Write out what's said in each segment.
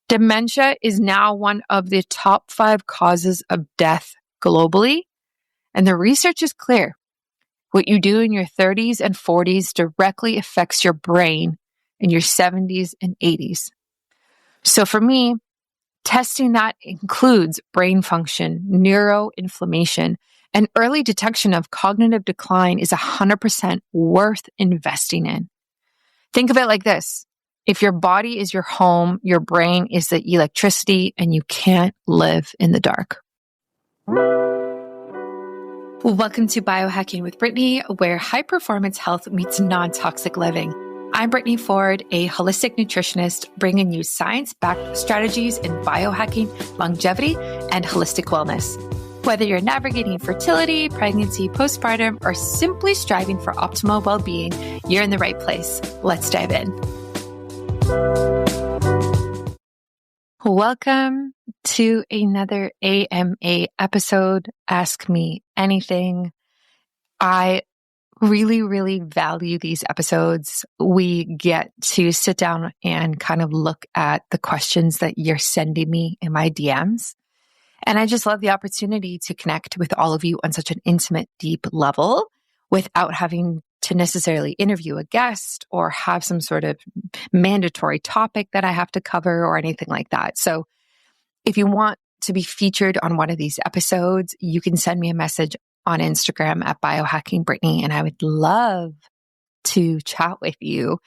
Dementia is now one of the top 5 causes of death globally, and the research is clear. What you do in your 30s and 40s directly affects your brain in your 70s and 80s. So for me, testing that includes brain function, neuroinflammation, and early detection of cognitive decline is 100% worth investing in. Think of it like this. If your body is your home, your brain is the electricity, and you can't live in the dark. Welcome to Biohacking with Brittany, where high-performance health meets non-toxic living. I'm Brittany Ford, a holistic nutritionist, bringing you science-backed strategies in biohacking, longevity, and holistic wellness. Whether you're navigating fertility, pregnancy, postpartum, or simply striving for optimal well-being, you're in the right place. Let's dive in. Welcome to another AMA episode, Ask Me Anything. I really value these episodes. We get to sit down and kind of look at the questions that you're sending me in my DMs. And I just love the opportunity to connect with all of you on such an intimate, deep level without having to necessarily interview a guest or have some sort of mandatory topic that I have to cover or anything like that. So if you want to be featured on one of these episodes, you can send me a message on Instagram at BioHackingBrittany, and I would love to chat with you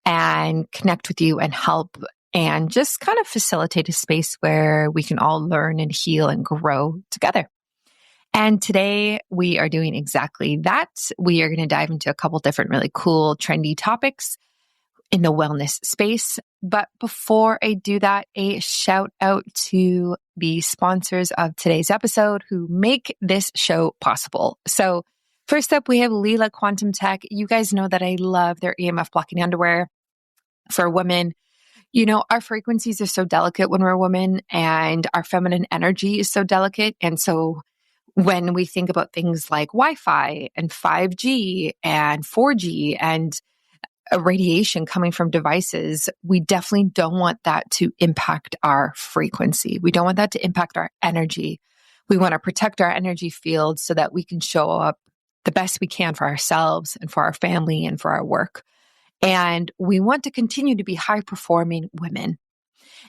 and connect with you and help and just kind of facilitate a space where we can all learn and heal and grow together. And today we are doing exactly that. We are going to dive into a couple different really cool, trendy topics in the wellness space. But before I do that, a shout out to the sponsors of today's episode who make this show possible. So first up, we have Lila Quantum Tech. You guys know that I love their EMF blocking underwear for women. You know, our frequencies are so delicate when we're women, and our feminine energy is so delicate. And so when we think about things like Wi-Fi and 5G and 4G and radiation coming from devices, we definitely don't want that to impact our frequency. We don't want that to impact our energy. We want to protect our energy field so that we can show up the best we can for ourselves and for our family and for our work. And we want to continue to be high-performing women.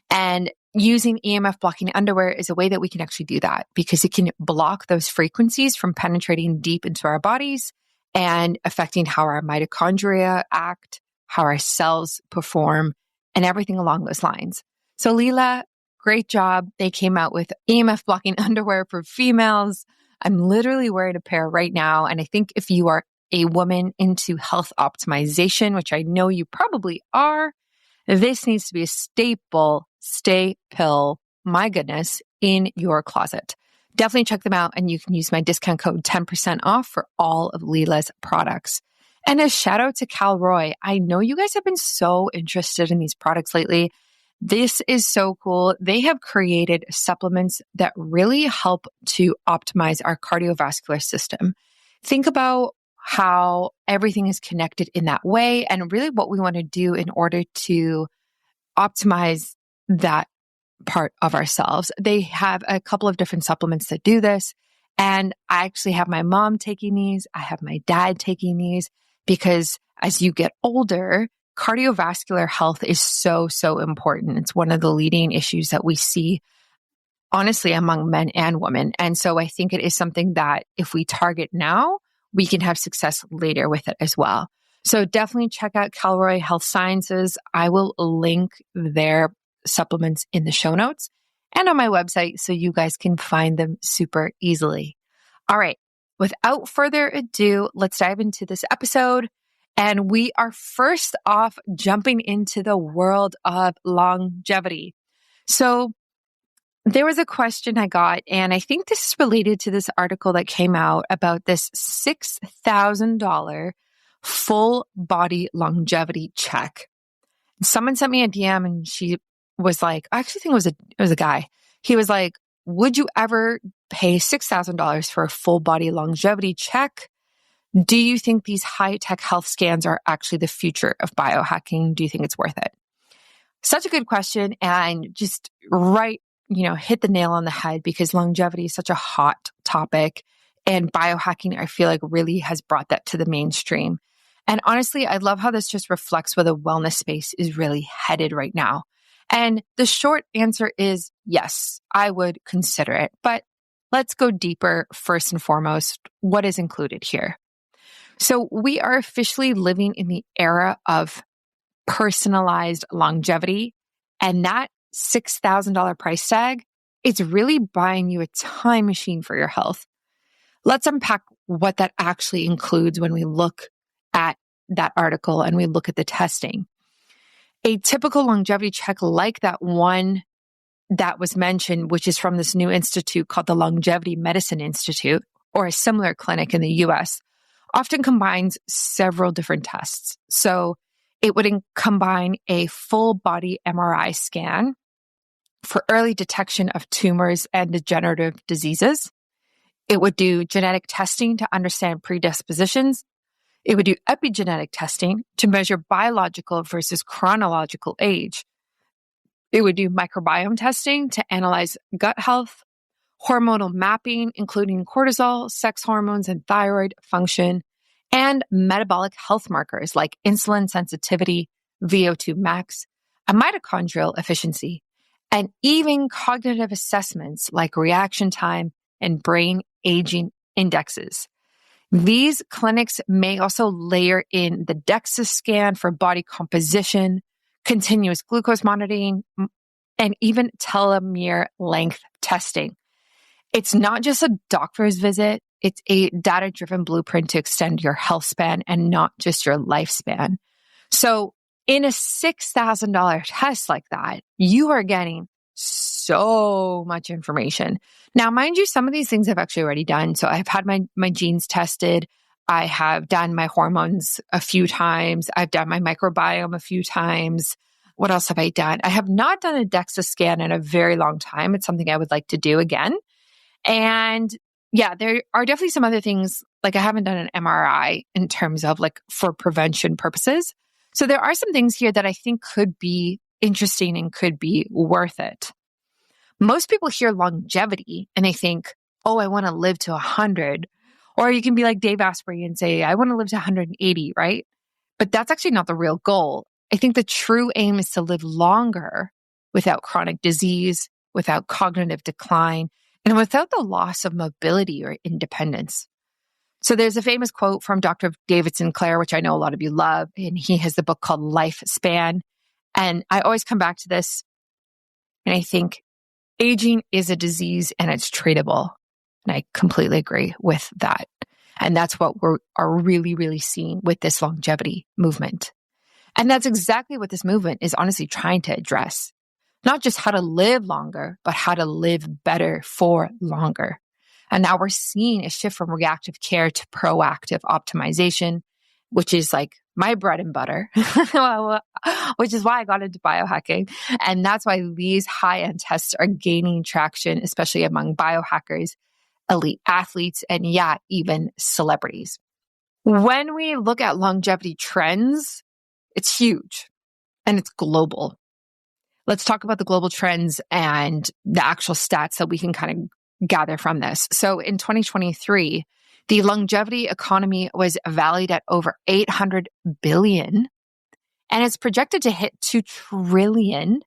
And using EMF blocking underwear is a way that we can actually do that because it can block those frequencies from penetrating deep into our bodies and affecting how our mitochondria act, how our cells perform, and everything along those lines. So Lila, great job. They came out with EMF blocking underwear for females. I'm literally wearing a pair right now. And I think if you are a woman into health optimization, which I know you probably are, this needs to be a staple, my goodness, in your closet. Definitely check them out, and you can use my discount code 10% off for all of Lila's products. And a shout out to Cal Roy. I know you guys have been so interested in these products lately. This is so cool. They have created supplements that really help to optimize our cardiovascular system. Think about how everything is connected in that way, and really what we want to do in order to optimize that part of ourselves. They have a couple of different supplements that do this. And I actually have my mom taking these. I have my dad taking these because as you get older, cardiovascular health is so important. It's one of the leading issues that we see, honestly, among men and women. And so I think it is something that if we target now, we can have success later with it as well. So definitely check out Calroy Health Sciences. I will link their supplements in the show notes and on my website so you guys can find them super easily. All right, without further ado, let's dive into this episode. And we are first off jumping into the world of longevity. So there was a question I got, and I think this is related to this article that came out about this $6,000 full body longevity check. Someone sent me a DM, and she was like, I actually think it was a guy. He was like, would you ever pay $6,000 for a full body longevity check? Do you think these high-tech health scans are actually the future of biohacking? Do you think it's worth it? Such a good question, and just hit the nail on the head, because longevity is such a hot topic, and biohacking, I feel like, really has brought that to the mainstream. And honestly, I love how this just reflects where the wellness space is really headed right now. And the short answer is yes, I would consider it. But let's go deeper. First and foremost, what is included here? So we are officially living in the era of personalized longevity, and that $6,000 price tag, it's really buying you a time machine for your health. Let's unpack what that actually includes when we look at that article and we look at the testing. A typical longevity check like that one that was mentioned, which is from this new institute called the Longevity Medicine Institute, or a similar clinic in the US, often combines several different tests. So it would combine a full body MRI scan for early detection of tumors and degenerative diseases. It would do genetic testing to understand predispositions. It would do epigenetic testing to measure biological versus chronological age. It would do microbiome testing to analyze gut health, hormonal mapping, including cortisol, sex hormones, and thyroid function, and metabolic health markers like insulin sensitivity, VO2 max, and mitochondrial efficiency, and even cognitive assessments like reaction time and brain aging indexes. These clinics may also layer in the DEXA scan for body composition, continuous glucose monitoring, and even telomere length testing. It's not just a doctor's visit, it's a data-driven blueprint to extend your health span and not just your lifespan. So in a $6,000 test like that, you are getting so much information. Now, mind you, some of these things I've actually already done. So I've had my genes tested. I have done my hormones a few times. I've done my microbiome a few times. What else have I done? I have not done a DEXA scan in a very long time. It's something I would like to do again. And yeah, there are definitely some other things, like I haven't done an MRI in terms of like for prevention purposes. So there are some things here that I think could be interesting and could be worth it. Most people hear longevity and they think, oh, I want to live to 100. Or you can be like Dave Asprey and say, I want to live to 180, right? But that's actually not the real goal. I think the true aim is to live longer without chronic disease, without cognitive decline, and without the loss of mobility or independence. So there's a famous quote from Dr. David Sinclair, which I know a lot of you love, and he has the book called Lifespan. And I always come back to this, and I think aging is a disease and it's treatable. And I completely agree with that. And that's what we are really, really seeing with this longevity movement. And that's exactly what this movement is honestly trying to address. Not just how to live longer, but how to live better for longer. And now we're seeing a shift from reactive care to proactive optimization, which is like my bread and butter, which is why I got into biohacking. And that's why these high-end tests are gaining traction, especially among biohackers, elite athletes, and yeah, even celebrities. When we look at longevity trends, it's huge and it's global. Let's talk about the global trends and the actual stats that we can kind of gather from this. So in 2023, the longevity economy was valued at over 800 billion, and it's projected to hit 2 trillion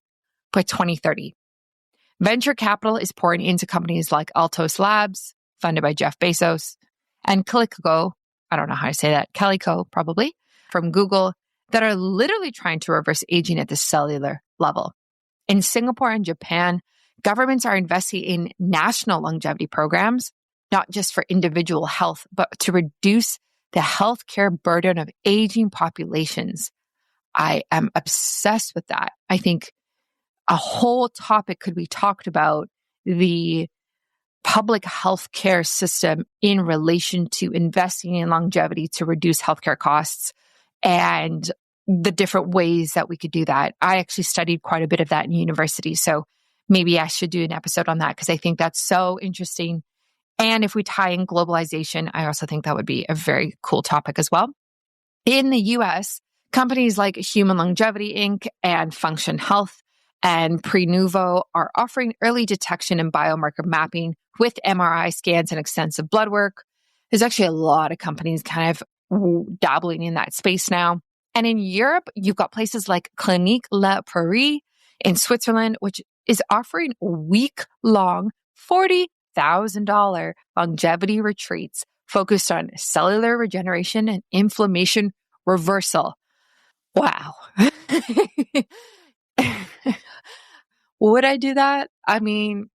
by 2030. Venture capital is pouring into companies like Altos Labs, funded by Jeff Bezos, and Calico, I don't know how to say that, Calico probably, from Google, that are literally trying to reverse aging at the cellular level. In Singapore and Japan, governments are investing in national longevity programs, not just for individual health, but to reduce the healthcare burden of aging populations. I am obsessed with that. I think a whole topic could be talked about the public healthcare system in relation to investing in longevity to reduce healthcare costs and the different ways that we could do that. I actually studied quite a bit of that in university. So maybe I should do an episode on that because I think that's so interesting. And if we tie in globalization, I also think that would be a very cool topic as well. In the US, Companies like Human Longevity Inc. and Function Health and Prenuvo are offering early detection and biomarker mapping with MRI scans and extensive blood work. There's actually a lot of companies kind of dabbling in that space now. And in Europe, you've got places like Clinique La Prairie in Switzerland, which is offering week-long $40,000 longevity retreats focused on cellular regeneration and inflammation reversal. Wow. Would I do that? I mean,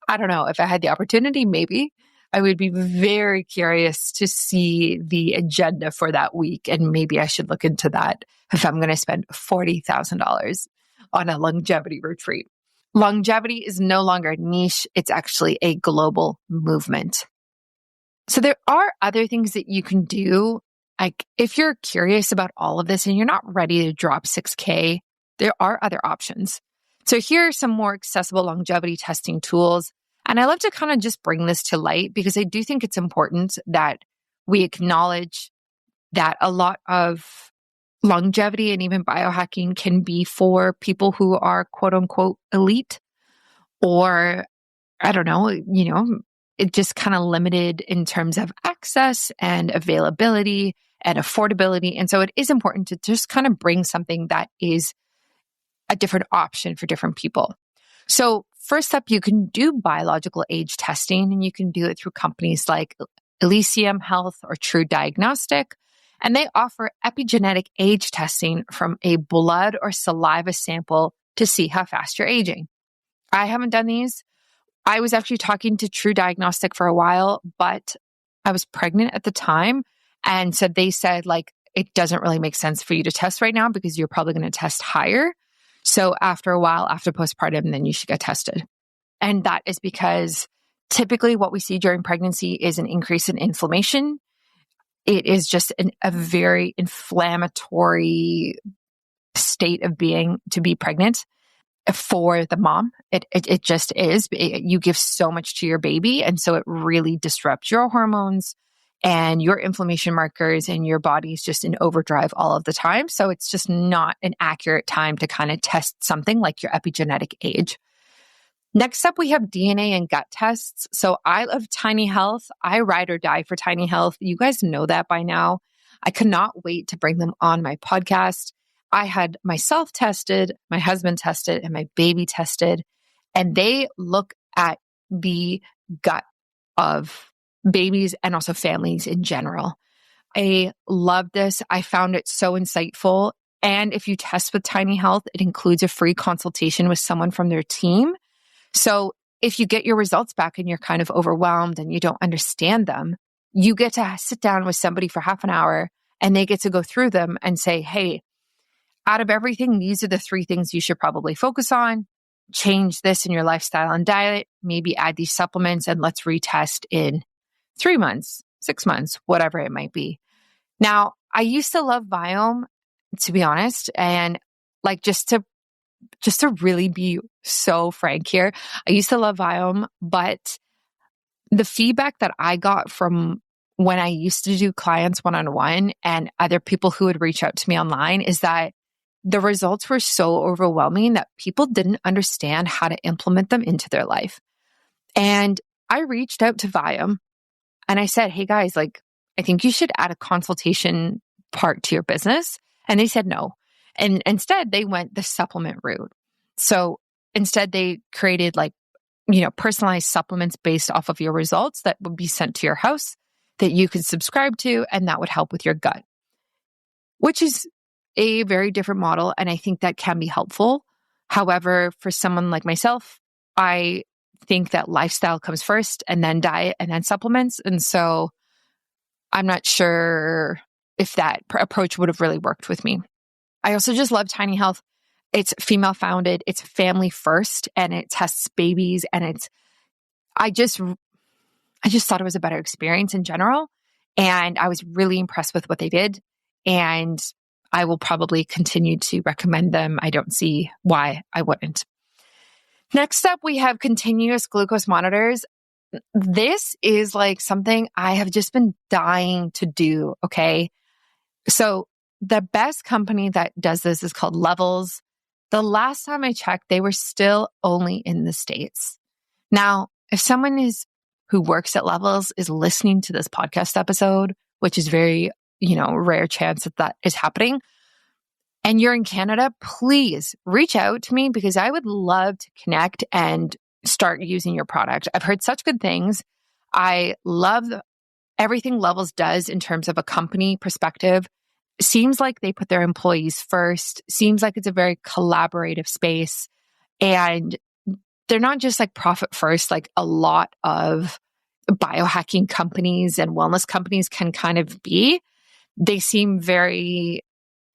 I don't know. If I had the opportunity, maybe. I would be very curious to see the agenda for that week. And maybe I should look into that if I'm going to spend $40,000 on a longevity retreat. Longevity is no longer a niche. It's actually a global movement. So there are other things that you can do. Like if you're curious about all of this and you're not ready to drop 6K, there are other options. So here are some more accessible longevity testing tools. And I love to kind of just bring this to light because I do think it's important that we acknowledge that a lot of longevity and even biohacking can be for people who are quote unquote elite, or I don't know, it just kind of limited in terms of access and availability and affordability. And so it is important to just kind of bring something that is a different option for different people. So first up, you can do biological age testing, and you can do it through companies like Elysium Health or True Diagnostic. And they offer epigenetic age testing from a blood or saliva sample to see how fast you're aging. I haven't done these. I was actually talking to True Diagnostic for a while, but I was pregnant at the time. And so they said, like, it doesn't really make sense for you to test right now because you're probably going to test higher. So after a while, after postpartum, then you should get tested. And that is because typically what we see during pregnancy is an increase in inflammation. It is just a very inflammatory state of being to be pregnant for the mom. It just is. You give so much to your baby. And so it really disrupts your hormones and your inflammation markers, and your body's just in overdrive all of the time. So it's just not an accurate time to kind of test something like your epigenetic age. Next up, we have DNA and gut tests. So I love Tiny Health. I ride or die for Tiny Health. You guys know that by now. I could not wait to bring them on my podcast. I had myself tested, my husband tested, and my baby tested, and they look at the gut of babies and also families in general. I love this. I found it so insightful. And if you test with Tiny Health, it includes a free consultation with someone from their team. So if you get your results back and you're kind of overwhelmed and you don't understand them, you get to sit down with somebody for half an hour and they get to go through them and say, hey, out of everything, these are the 3 things you should probably focus on. Change this in your lifestyle and diet, maybe add these supplements, and let's retest in 3 months, 6 months, whatever it might be. Now, I used to love Viome, to be honest, and like just to really be so frank here, I used to love Viome, but the feedback that I got from when I used to do clients one-on-one and other people who would reach out to me online is that the results were so overwhelming that people didn't understand how to implement them into their life. And I reached out to Viome and I said, hey guys, like, I think you should add a consultation part to your business. And they said no. And instead they went the supplement route. So instead they created personalized supplements based off of your results that would be sent to your house that you could subscribe to, and that would help with your gut, which is a very different model. And I think that can be helpful. However, for someone like myself, I think that lifestyle comes first and then diet and then supplements. And so I'm not sure if that approach would have really worked with me. I also just love Tiny Health. It's female founded, it's family first, and it tests babies. And I just thought it was a better experience in general. And I was really impressed with what they did. And I will probably continue to recommend them. I don't see why I wouldn't. Next up, we have continuous glucose monitors. This is like something I have just been dying to do. Okay. So the best company that does this is called Levels. The last time I checked, they were still only in the States. Now, if someone who works at Levels is listening to this podcast episode, which is very, rare chance that is happening, and you're in Canada, please reach out to me because I would love to connect and start using your product. I've heard such good things. I love everything Levels does in terms of a company perspective. Seems like they put their employees first. Seems like it's a very collaborative space. And they're not just like profit first, like a lot of biohacking companies and wellness companies can kind of be. They seem very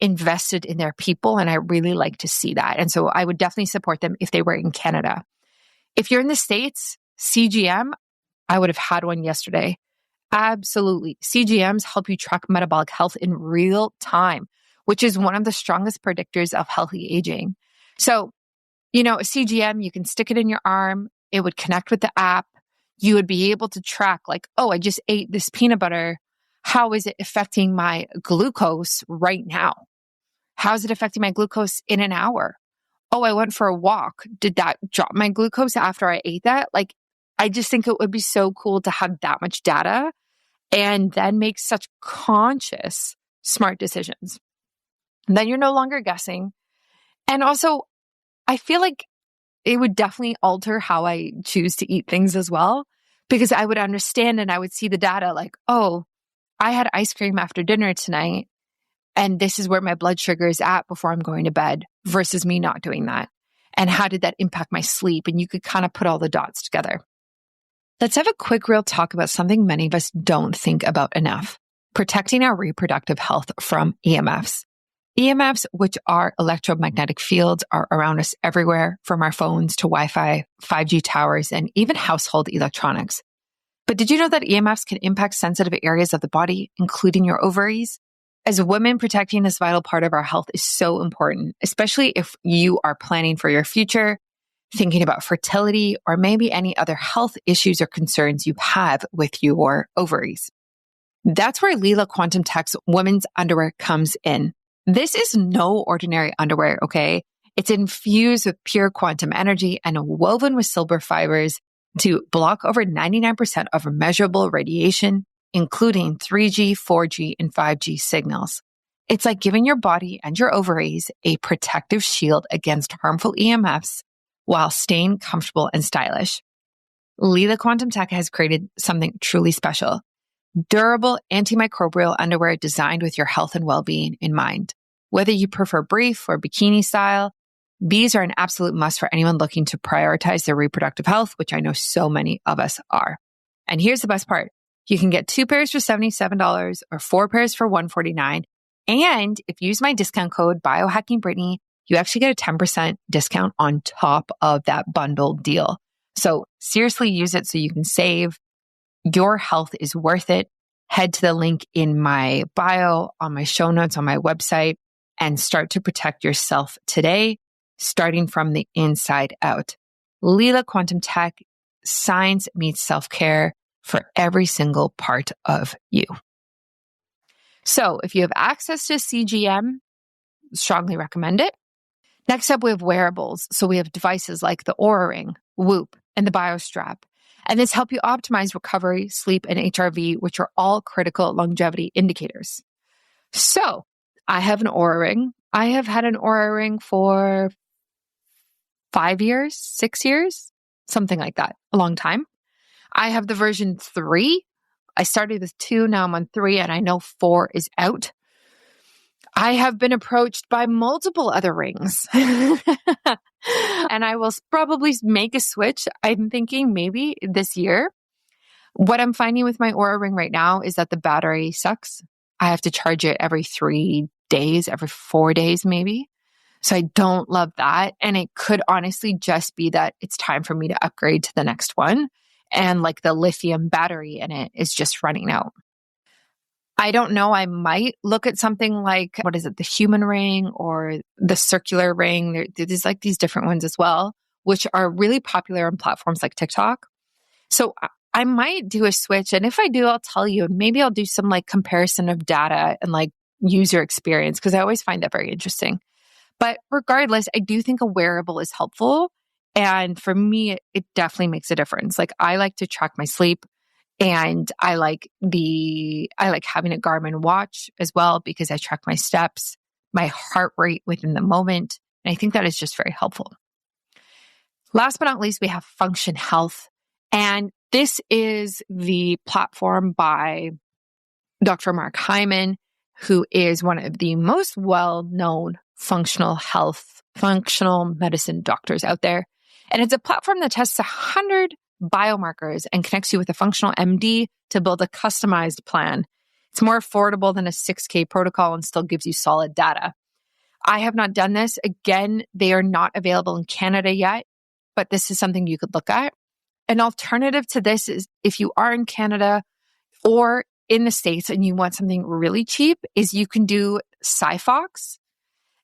invested in their people, and I really like to see that. And so I would definitely support them if they were in Canada. If you're in the States, CGM, I would have had one yesterday. Absolutely. CGMs help you track metabolic health in real time, which is one of the strongest predictors of healthy aging. So, a CGM, you can stick it in your arm. It would connect with the app. You would be able to track like, oh, I just ate this peanut butter. How is it affecting my glucose right now? How is it affecting my glucose in an hour? Oh, I went for a walk. Did that drop my glucose after I ate that? Like, I just think it would be so cool to have that much data and then make such conscious, smart decisions. And then you're no longer guessing. And also, I feel like it would definitely alter how I choose to eat things as well, because I would understand and I would see the data like, oh, I had ice cream after dinner tonight, and this is where my blood sugar is at before I'm going to bed versus me not doing that. And how did that impact my sleep? And you could kind of put all the dots together. Let's have a quick real talk about something many of us don't think about enough: protecting our reproductive health from EMFs. EMFs, which are electromagnetic fields, are around us everywhere, from our phones to Wi-Fi, 5G towers, and even household electronics. But did you know that EMFs can impact sensitive areas of the body, including your ovaries? As women, protecting this vital part of our health is so important, especially if you are planning for your future, thinking about fertility, or maybe any other health issues or concerns you have with your ovaries. That's where Lila Quantum Tech's women's underwear comes in. This is no ordinary underwear, okay? It's infused with pure quantum energy and woven with silver fibers to block over 99% of measurable radiation, including 3G, 4G, and 5G signals. It's like giving your body and your ovaries a protective shield against harmful EMFs while staying comfortable and stylish. Lila Quantum Tech has created something truly special: durable antimicrobial underwear designed with your health and well-being in mind. Whether you prefer brief or bikini style, these are an absolute must for anyone looking to prioritize their reproductive health, which I know so many of us are. And here's the best part: you can get 2 pairs for $77 or 4 pairs for $149. And if you use my discount code BioHackingBrittany, you actually get a 10% discount on top of that bundle deal. So seriously, use it so you can save. Your health is worth it. Head to the link in my bio, on my show notes, on my website, and start to protect yourself today, starting from the inside out. Lila Quantum Tech, science meets self-care for every single part of you. So if you have access to CGM, strongly recommend it. Next up, we have wearables. So we have devices like the Oura Ring, Whoop, and the BioStrap. And this help you optimize recovery, sleep, and HRV, which are all critical longevity indicators. So I have an Oura Ring. I have had an Oura Ring for 5 years, 6 years, something like that, a long time. I have the version 3. I started with 2, now I'm on 3, and I know 4 is out. I have been approached by multiple other rings and I will probably make a switch. I'm thinking maybe this year. What I'm finding with my Oura Ring right now is that the battery sucks. I have to charge it every 3 days, every 4 days maybe. So I don't love that. And it could honestly just be that it's time for me to upgrade to the next one. And like the lithium battery in it is just running out. I don't know. I might look at something like, what is it? The human ring or the circular ring. There's like these different ones as well, which are really popular on platforms like TikTok. So I might do a switch. And if I do, I'll tell you, and maybe I'll do some like comparison of data and like user experience because I always find that very interesting. But regardless, I do think a wearable is helpful. And for me, it definitely makes a difference. Like I like to track my sleep and I like having a Garmin watch as well because I track my steps, my heart rate within the moment. And I think that is just very helpful. Last but not least, we have Function Health. And this is the platform by Dr. Mark Hyman, who is one of the most well-known functional medicine doctors out there. And it's a platform that tests 100 biomarkers and connects you with a functional MD to build a customized plan. It's more affordable than a 6K protocol and still gives you solid data. I have not done this. Again, they are not available in Canada yet, but this is something you could look at. An alternative to this is if you are in Canada or in the States and you want something really cheap, is you can do Siphox.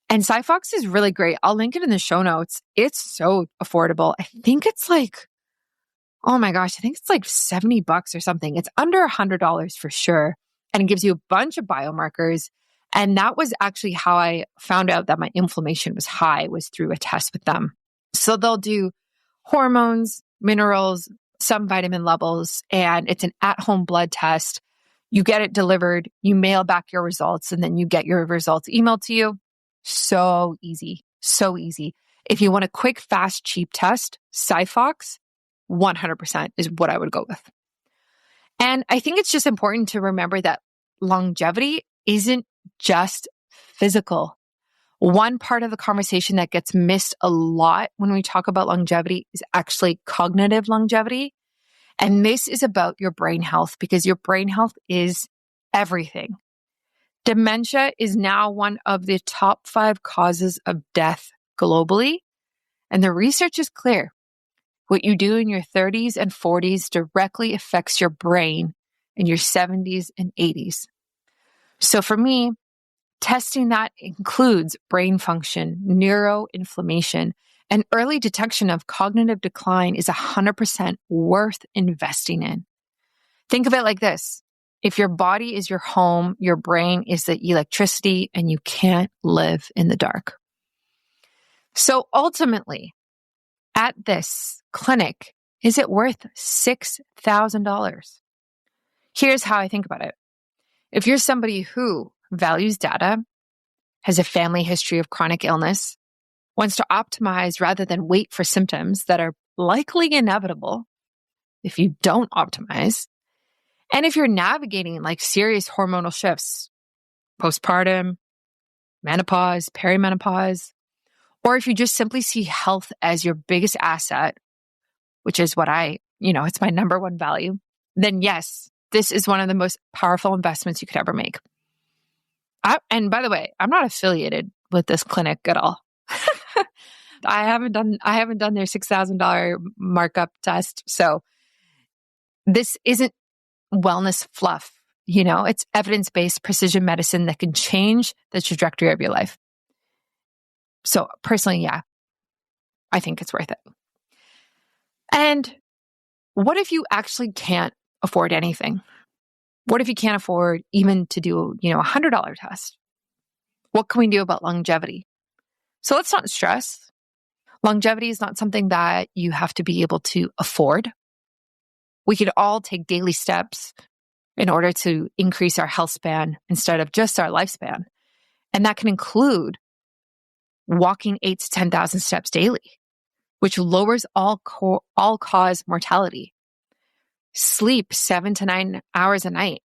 And Siphox is really great. I'll link it in the show notes. It's so affordable. I think it's like, oh my gosh, I think it's like $70 or something. It's under $100 for sure. And it gives you a bunch of biomarkers. And that was actually how I found out that my inflammation was high, was through a test with them. So they'll do hormones, minerals, some vitamin levels, and it's an at-home blood test. You get it delivered, you mail back your results, and then you get your results emailed to you. So easy, so easy. If you want a quick, fast, cheap test, Siphox, 100% is what I would go with. And I think it's just important to remember that longevity isn't just physical. One part of the conversation that gets missed a lot when we talk about longevity is actually cognitive longevity. And this is about your brain health because your brain health is everything. Dementia is now one of the top 5 causes of death globally. And the research is clear. What you do in your 30s and 40s directly affects your brain in your 70s and 80s. So for me, testing that includes brain function, neuroinflammation, and early detection of cognitive decline is 100% worth investing in. Think of it like this. If your body is your home, your brain is the electricity, and you can't live in the dark. So ultimately, at this clinic, is it worth $6,000? Here's how I think about it. If you're somebody who values data, has a family history of chronic illness, wants to optimize rather than wait for symptoms that are likely inevitable if you don't optimize, and if you're navigating like serious hormonal shifts, postpartum, menopause, perimenopause, or if you just simply see health as your biggest asset, which is what it's my number one value, then yes, this is one of the most powerful investments you could ever make. And by the way, I'm not affiliated with this clinic at all. I haven't done their $6,000 markup test. So this isn't wellness fluff. It's evidence-based precision medicine that can change the trajectory of your life. So personally, yeah, I think it's worth it. And what if you actually can't afford anything? What if you can't afford even to do, a $100 test? What can we do about longevity? So let's not stress. Longevity is not something that you have to be able to afford. We could all take daily steps in order to increase our health span instead of just our lifespan. And that can include walking 8,000 to 10,000 steps daily, which lowers all-cause mortality. Sleep 7 to 9 hours a night.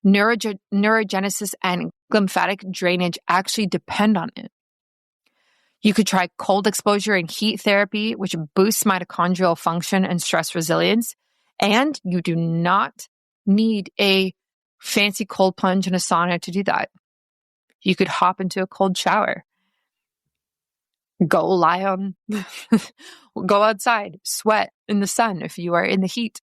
Neurogenesis and lymphatic drainage actually depend on it. You could try cold exposure and heat therapy, which boosts mitochondrial function and stress resilience. And you do not need a fancy cold plunge and a sauna to do that. You could hop into a cold shower. Go outside, sweat in the sun if you are in the heat.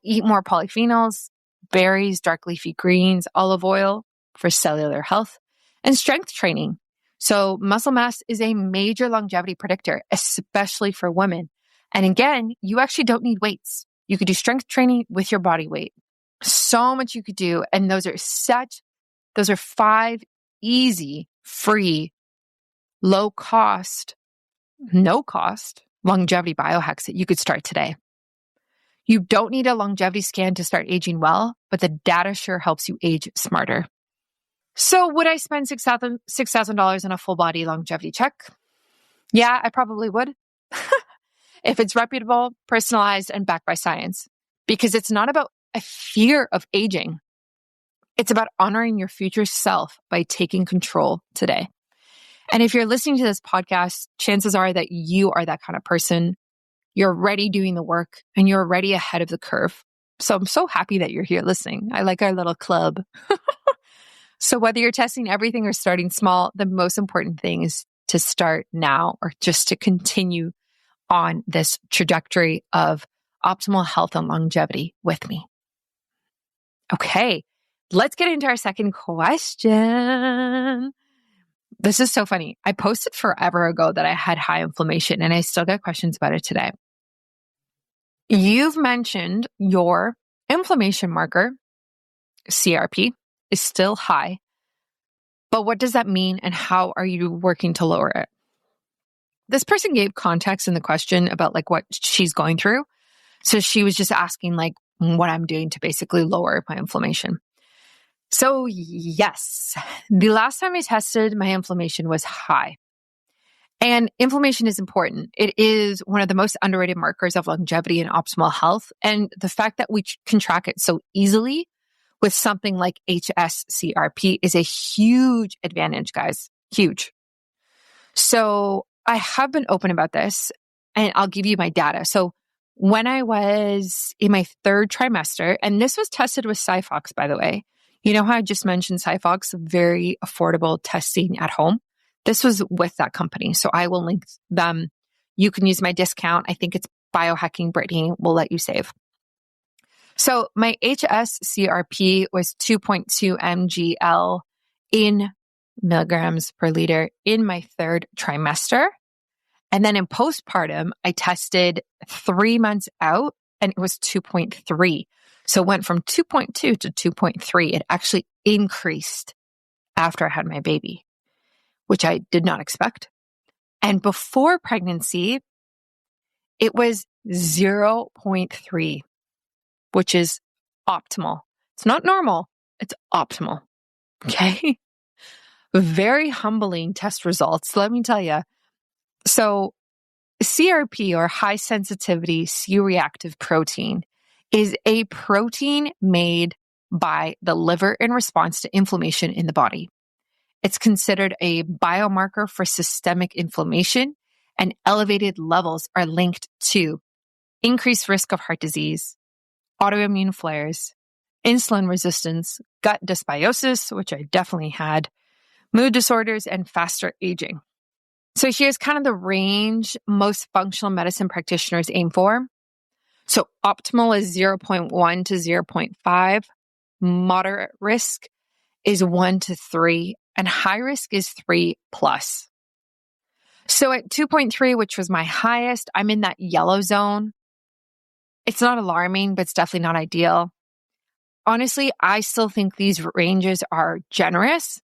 Eat more polyphenols, berries, dark leafy greens, olive oil for cellular health, and strength training. So muscle mass is a major longevity predictor, especially for women. And again, you actually don't need weights. You could do strength training with your body weight. So much you could do. And those are such Those are 5 easy, free, low cost, no cost longevity biohacks that you could start today. You don't need a longevity scan to start aging well, but the data sure helps you age smarter. So would I spend $6,000 on a full body longevity check? Yeah, I probably would. If it's reputable, personalized, and backed by science. Because it's not about a fear of aging. It's about honoring your future self by taking control today. And if you're listening to this podcast, chances are that you are that kind of person. You're already doing the work and you're already ahead of the curve. So I'm so happy that you're here listening. I like our little club. So whether you're testing everything or starting small, the most important thing is to start now or just to continue on this trajectory of optimal health and longevity with me. Okay, let's get into our second question. This is so funny. I posted forever ago that I had high inflammation and I still get questions about it today. You've mentioned your inflammation marker, CRP, is still high. But what does that mean and how are you working to lower it? This person gave context in the question about like what she's going through. So she was just asking like what I'm doing to basically lower my inflammation. So yes, the last time I tested, my inflammation was high. And inflammation is important. It is one of the most underrated markers of longevity and optimal health. And the fact that we can track it so easily with something like HSCRP is a huge advantage, guys. Huge. So I have been open about this and I'll give you my data. So when I was in my 3rd trimester, and this was tested with Siphox, by the way. You know how I just mentioned Siphox, very affordable testing at home? This was with that company. So I will link them. You can use my discount. I think it's BioHackingBrittany will let you save. So my HSCRP was 2.2 mgl in milligrams per liter in my 3rd trimester. And then in postpartum, I tested 3 months out and it was 2.3. So it went from 2.2 to 2.3. It actually increased after I had my baby, which I did not expect. And before pregnancy, it was 0.3, which is optimal. It's not normal, it's optimal. Okay. Very humbling test results, let me tell you. So CRP, or high sensitivity C-reactive protein, is a protein made by the liver in response to inflammation in the body. It's considered a biomarker for systemic inflammation, and elevated levels are linked to increased risk of heart disease, autoimmune flares, insulin resistance, gut dysbiosis, which I definitely had, mood disorders, and faster aging. So here's kind of the range most functional medicine practitioners aim for. So optimal is 0.1 to 0.5. Moderate risk is 1 to 3. And high risk is 3 plus. So at 2.3, which was my highest, I'm in that yellow zone. It's not alarming, but it's definitely not ideal. Honestly, I still think these ranges are generous.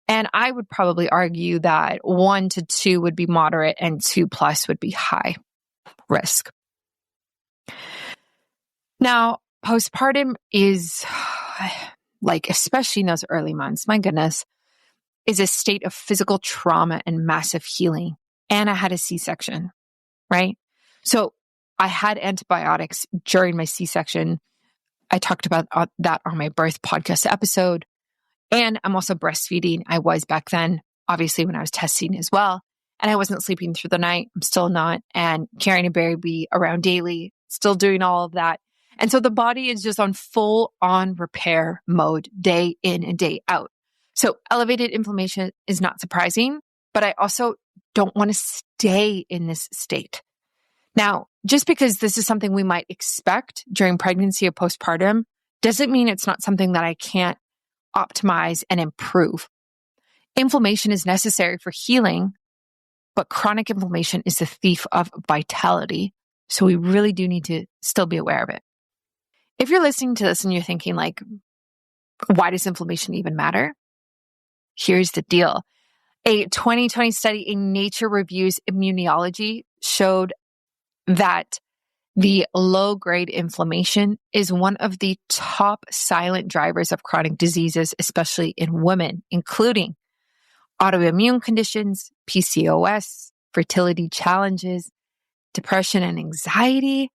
And I would probably argue that 1 to 2 would be moderate and 2 plus would be high risk. Now, postpartum is like, especially in those early months, my goodness, is a state of physical trauma and massive healing. And I had a C-section, right? So I had antibiotics during my C-section. I talked about that on my birth podcast episode. And I'm also breastfeeding. I was back then, obviously, when I was testing as well. And I wasn't sleeping through the night. I'm still not. And carrying a baby around daily, still doing all of that. And so the body is just on full on repair mode day in and day out. So elevated inflammation is not surprising, but I also don't want to stay in this state. Now, just because this is something we might expect during pregnancy or postpartum doesn't mean it's not something that I can't optimize and improve. Inflammation is necessary for healing, but chronic inflammation is the thief of vitality. So we really do need to still be aware of it. If you're listening to this and you're thinking like, Why does inflammation even matter? Here's the deal. A 2020 study in Nature Reviews Immunology showed that the low-grade inflammation is one of the top silent drivers of chronic diseases, especially in women, including autoimmune conditions, PCOS, fertility challenges, depression and anxiety,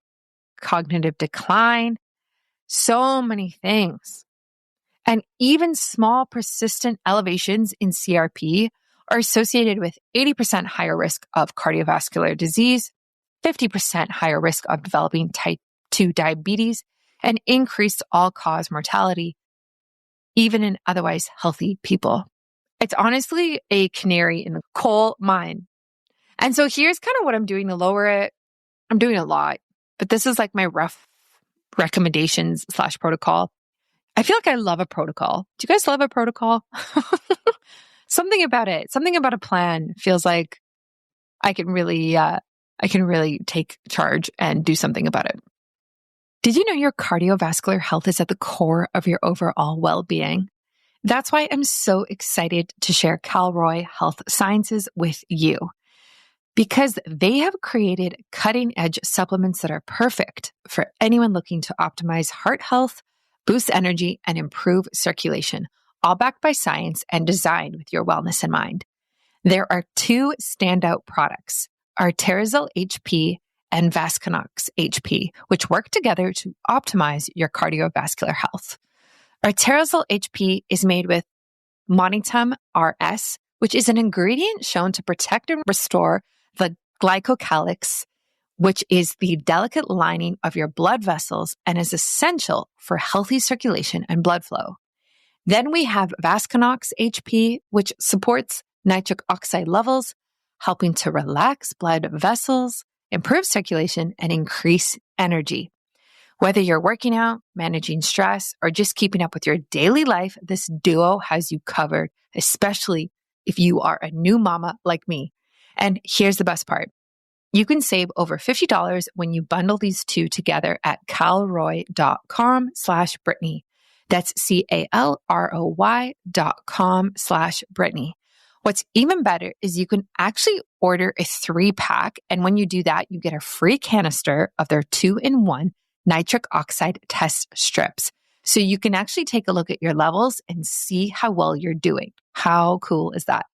cognitive decline, so many things. And even small persistent elevations in CRP are associated with 80% higher risk of cardiovascular disease, 50% higher risk of developing type 2 diabetes, and increased all-cause mortality, even in otherwise healthy people. It's honestly a canary in the coal mine. And so here's kind of what I'm doing to lower it. I'm doing a lot, but this is like my rough recommendations / protocol. I feel like I love a protocol. Do you guys love a protocol? Something about it, something about a plan feels like I can really take charge and do something about it. Did you know your cardiovascular health is at the core of your overall well-being? That's why I'm so excited to share Calroy Health Sciences with you, because they have created cutting-edge supplements that are perfect for anyone looking to optimize heart health, boost energy, and improve circulation, all backed by science and designed with your wellness in mind. There are two standout products, Arterisol HP and Vasconox HP, which work together to optimize your cardiovascular health. Arterisol HP is made with Monitum RS, which is an ingredient shown to protect and restore the glycocalyx, which is the delicate lining of your blood vessels and is essential for healthy circulation and blood flow. Then we have Vasconox HP, which supports nitric oxide levels, helping to relax blood vessels, improve circulation, and increase energy. Whether you're working out, managing stress, or just keeping up with your daily life, this duo has you covered, especially if you are a new mama like me. And here's the best part. You can save over $50 when you bundle these two together at calroy.com/Brittany. That's CALROY.com/Brittany. What's even better is you can actually order a 3-pack. And when you do that, you get a free canister of their 2-in-1 nitric oxide test strips. So you can actually take a look at your levels and see how well you're doing. How cool is that?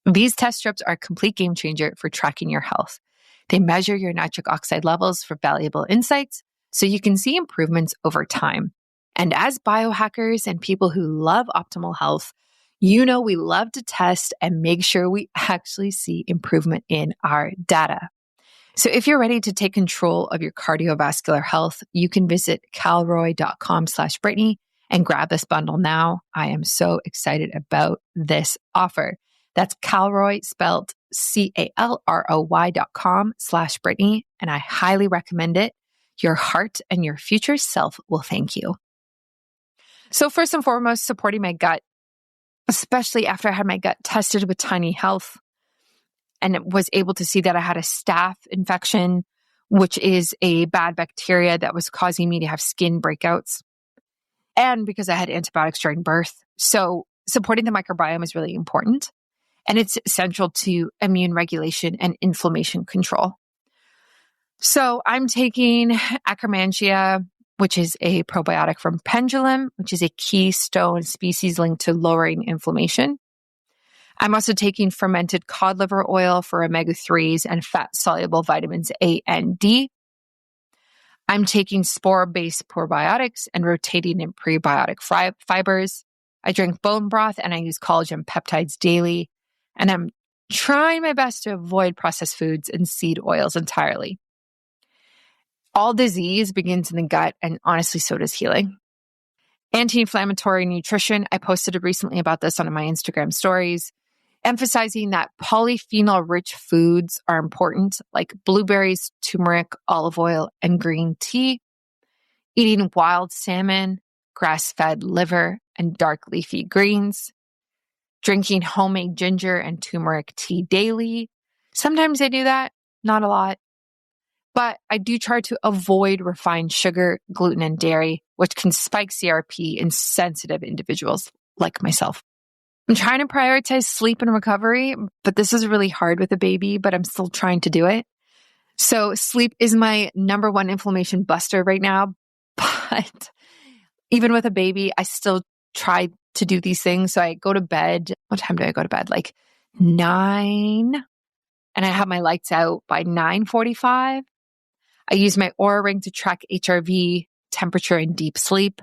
These test strips are a complete game changer for tracking your health. They measure your nitric oxide levels for valuable insights so you can see improvements over time. And as biohackers and people who love optimal health, you know we love to test and make sure we actually see improvement in our data. So if you're ready to take control of your cardiovascular health, you can visit calroy.com/Brittany and grab this bundle now. I am so excited about this offer. That's Calroy, spelled CALROY.com/Brittany, and I highly recommend it. Your heart and your future self will thank you. So first and foremost, supporting my gut, especially after I had my gut tested with Tiny Health and was able to see that I had a staph infection, which is a bad bacteria that was causing me to have skin breakouts, and because I had antibiotics during birth. So supporting the microbiome is really important, and it's central to immune regulation and inflammation control. So I'm taking Akkermansia, which is a probiotic from Pendulum, which is a keystone species linked to lowering inflammation. I'm also taking fermented cod liver oil for omega-3s and fat-soluble vitamins A and D. I'm taking spore-based probiotics and rotating in prebiotic fibers. I drink bone broth and I use collagen peptides daily. And I'm trying my best to avoid processed foods and seed oils entirely. All disease begins in the gut, and honestly, so does healing. Anti-inflammatory nutrition. I posted recently about this on my Instagram stories, emphasizing that polyphenol-rich foods are important, like blueberries, turmeric, olive oil, and green tea. Eating wild salmon, grass-fed liver, and dark leafy greens. Drinking homemade ginger and turmeric tea daily. Sometimes I do that, not a lot. But I do try to avoid refined sugar, gluten, and dairy. which can spike CRP in sensitive individuals like myself. I'm trying to prioritize sleep and recovery, but this is really hard with a baby, but I'm still trying to do it. So sleep is my number one inflammation buster right now. But even with a baby, I still try to do these things. So I go to bed. What time do I go to bed? Like 9. And I have my lights out by 9:45. I use my Oura ring to track HRV, temperature, and deep sleep.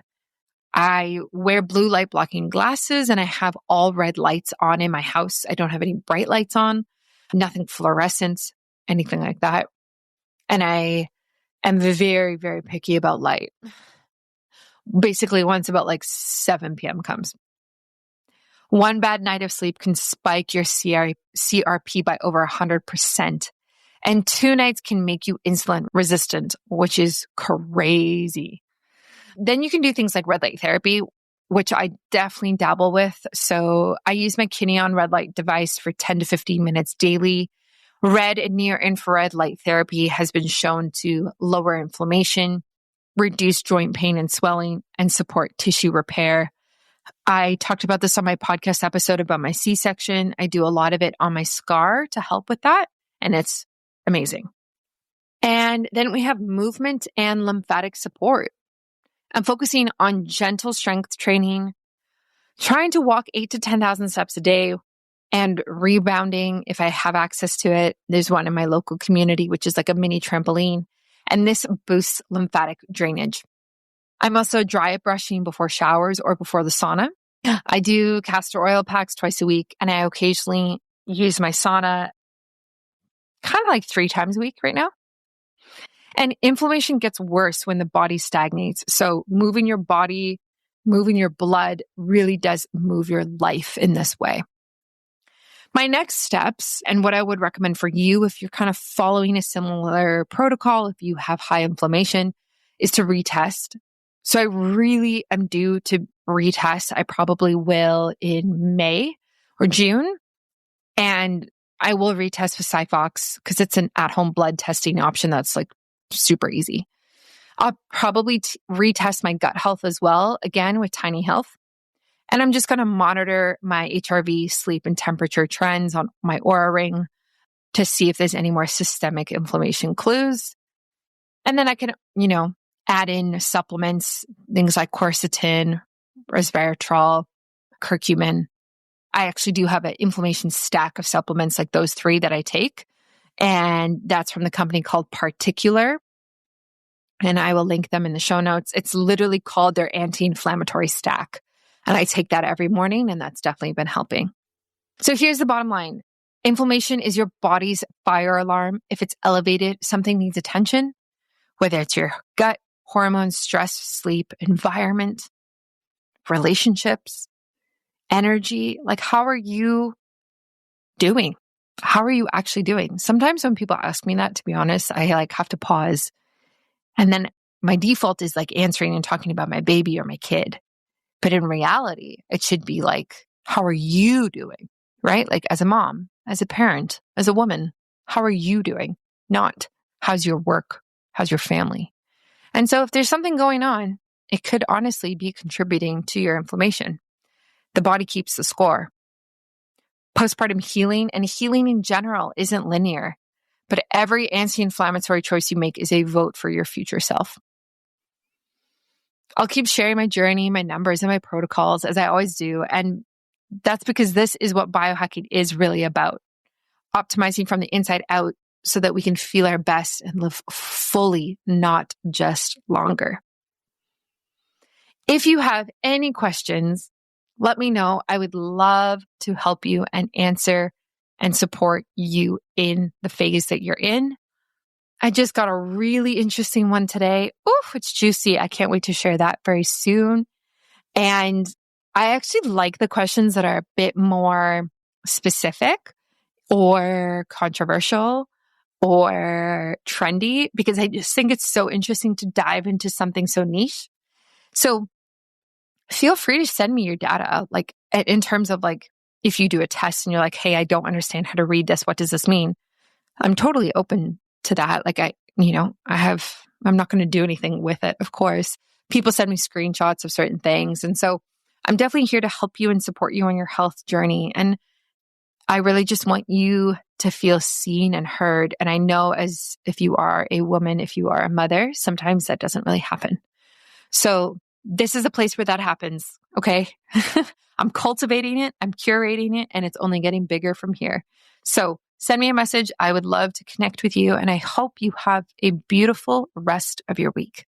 I wear blue light blocking glasses and I have all red lights on in my house. I don't have any bright lights on, nothing fluorescent, anything like that. And I am very, very picky about light. Basically, once about like 7 p.m. comes. One bad night of sleep can spike your CRP by over 100%. And 2 nights can make you insulin resistant, which is crazy. Then you can do things like red light therapy, which I definitely dabble with. So I use my Kineon red light device for 10 to 15 minutes daily. Red and near infrared light therapy has been shown to lower inflammation, reduce joint pain and swelling, and support tissue repair. I talked about this on my podcast episode about my C-section. I do a lot of it on my scar to help with that, and it's amazing. And then we have movement and lymphatic support. I'm focusing on gentle strength training, trying to walk 8 to 10,000 steps a day, and rebounding if I have access to it. There's one in my local community, which is like a mini trampoline, and this boosts lymphatic drainage. I'm also dry brushing before showers or before the sauna. I do castor oil packs twice a week, and I occasionally use my sauna kind of like 3 times a week right now. And inflammation gets worse when the body stagnates. So moving your body, moving your blood really does move your life in this way. My next steps, and what I would recommend for you if you're kind of following a similar protocol, if you have high inflammation, is to retest. So I really am due to retest. I probably will in May or June. And I will retest with Siphox because it's an at-home blood testing option that's like super easy. I'll probably retest my gut health as well, again with Tiny Health. And I'm just going to monitor my HRV, sleep, and temperature trends on my Oura ring to see if there's any more systemic inflammation clues. And then I can, add in supplements, things like quercetin, resveratrol, curcumin. I actually do have an inflammation stack of supplements like those 3 that I take. And that's from the company called PartiQlar. And I will link them in the show notes. It's literally called their anti-inflammatory stack. And I take that every morning, and that's definitely been helping. So here's the bottom line. Inflammation is your body's fire alarm. If it's elevated, something needs attention, whether it's your gut, hormones, stress, sleep, environment, relationships, energy. Like, how are you doing? How are you actually doing? Sometimes when people ask me that, to be honest, I have to pause. And then my default is answering and talking about my baby or my kid. But in reality, it should be how are you doing? Right? As a mom, as a parent, as a woman, how are you doing? Not how's your work? How's your family? And so if there's something going on, it could honestly be contributing to your inflammation. The body keeps the score. Postpartum healing and healing in general isn't linear, but every anti-inflammatory choice you make is a vote for your future self. I'll keep sharing my journey, my numbers, and my protocols as I always do. And that's because this is what biohacking is really about. Optimizing from the inside out so that we can feel our best and live fully, not just longer. If you have any questions, let me know. I would love to help you and answer and support you in the phase that you're in. I just got a really interesting one today. Oof, it's juicy. I can't wait to share that very soon. And I actually like the questions that are a bit more specific or controversial or trendy, because I just think it's so interesting to dive into something so niche. So feel free to send me your data, in terms of if you do a test and you're like, hey, I don't understand how to read this. What does this mean? I'm totally open to that. I'm not going to do anything with it, of course, people send me screenshots of certain things. And so I'm definitely here to help you and support you on your health journey. And I really just want you to feel seen and heard. And I know, as if you are a woman, if you are a mother, sometimes that doesn't really happen. So this is a place where that happens. Okay. I'm cultivating it. I'm curating it, and it's only getting bigger from here. So send me a message. I would love to connect with you. And I hope you have a beautiful rest of your week.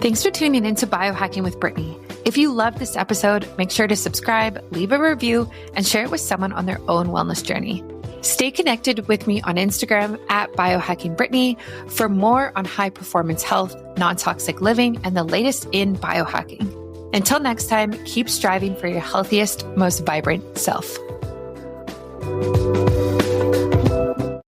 Thanks for tuning in to Biohacking with Brittany. If you loved this episode, make sure to subscribe, leave a review, and share it with someone on their own wellness journey. Stay connected with me on Instagram at BioHackingBrittany for more on high performance health, non-toxic living, and the latest in biohacking. Until next time, keep striving for your healthiest, most vibrant self.